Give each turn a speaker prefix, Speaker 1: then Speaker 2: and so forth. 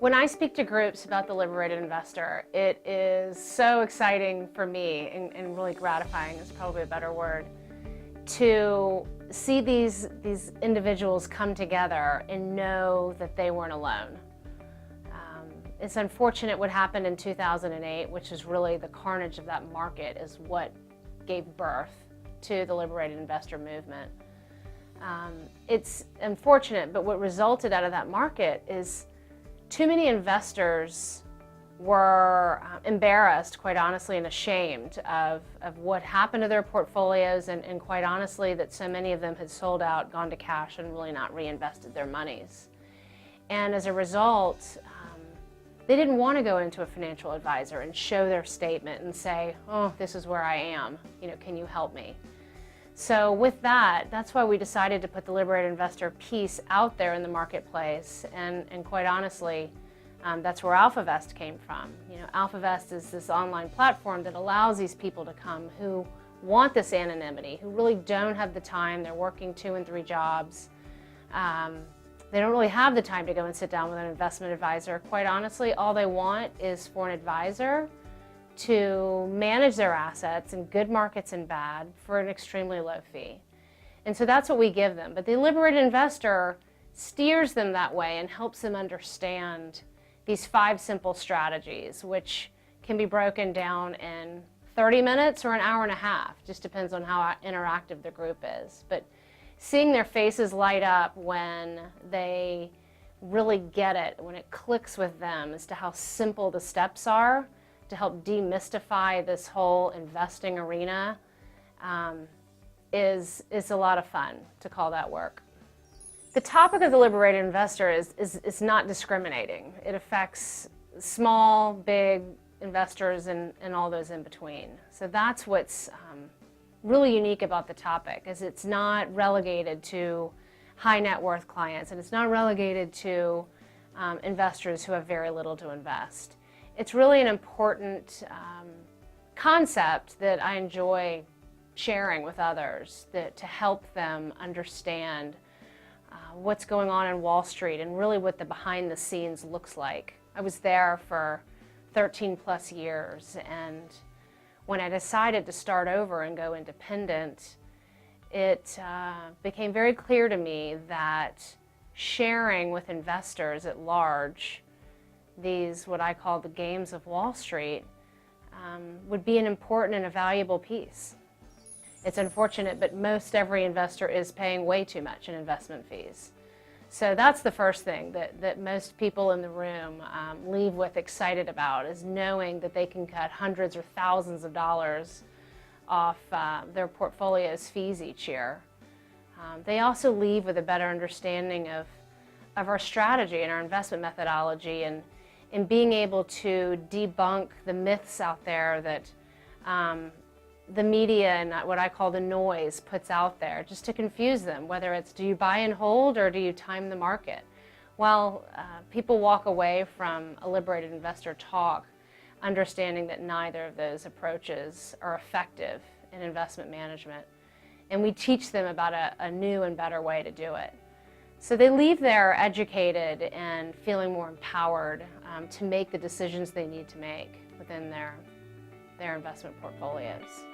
Speaker 1: When I speak to groups about the Liberated Investor, it is so exciting for me and really gratifying is probably a better word, to see these individuals come together and know that they weren't alone. It's unfortunate what happened in 2008, which is really the carnage of that market is what gave birth to the Liberated Investor movement. It's unfortunate, but what resulted out of that market is too many investors were embarrassed, quite honestly, and ashamed of what happened to their portfolios, and quite honestly, that so many of them had sold out, gone to cash, and really not reinvested their monies. And as a result, they didn't want to go into a financial advisor and show their statement and say, oh, this is where I am, can you help me? So with that, that's why we decided to put the Liberated Investor piece out there in the marketplace, and quite honestly, that's where AlphaVest came from. AlphaVest is this online platform that allows these people to come who want this anonymity, who really don't have the time, they're working 2 and 3 jobs. They don't really have the time to go and sit down with an investment advisor. Quite honestly, all they want is for an advisor to manage their assets in good markets and bad for an extremely low fee. And so that's what we give them. But the Liberated Investor steers them that way and helps them understand these 5 simple strategies, which can be broken down in 30 minutes or an hour and a half. Just depends on how interactive the group is. But seeing their faces light up when they really get it, when it clicks with them as to how simple the steps are to help demystify this whole investing arena is a lot of fun to call that work. The topic of the Liberated Investor is not discriminating. It affects small, big investors and all those in between. So that's what's really unique about the topic, is it's not relegated to high net worth clients, and it's not relegated to investors who have very little to invest. It's really an important concept that I enjoy sharing with others to help them understand what's going on in Wall Street and really what the behind the scenes looks like. I was there for 13 plus years, and when I decided to start over and go independent, it became very clear to me that sharing with investors at large these, what I call the games of Wall Street, would be an important and a valuable piece. It's unfortunate, but most every investor is paying way too much in investment fees. So that's the first thing that most people in the room leave with excited about, is knowing that they can cut hundreds or thousands of dollars off their portfolio's fees each year. They also leave with a better understanding of our strategy and our investment methodology, and being able to debunk the myths out there that the media and what I call the noise puts out there, just to confuse them, whether it's do you buy and hold or do you time the market? Well, people walk away from a Liberated Investor talk understanding that neither of those approaches are effective in investment management. And we teach them about a new and better way to do it. So they leave there educated and feeling more empowered to make the decisions they need to make within their investment portfolios.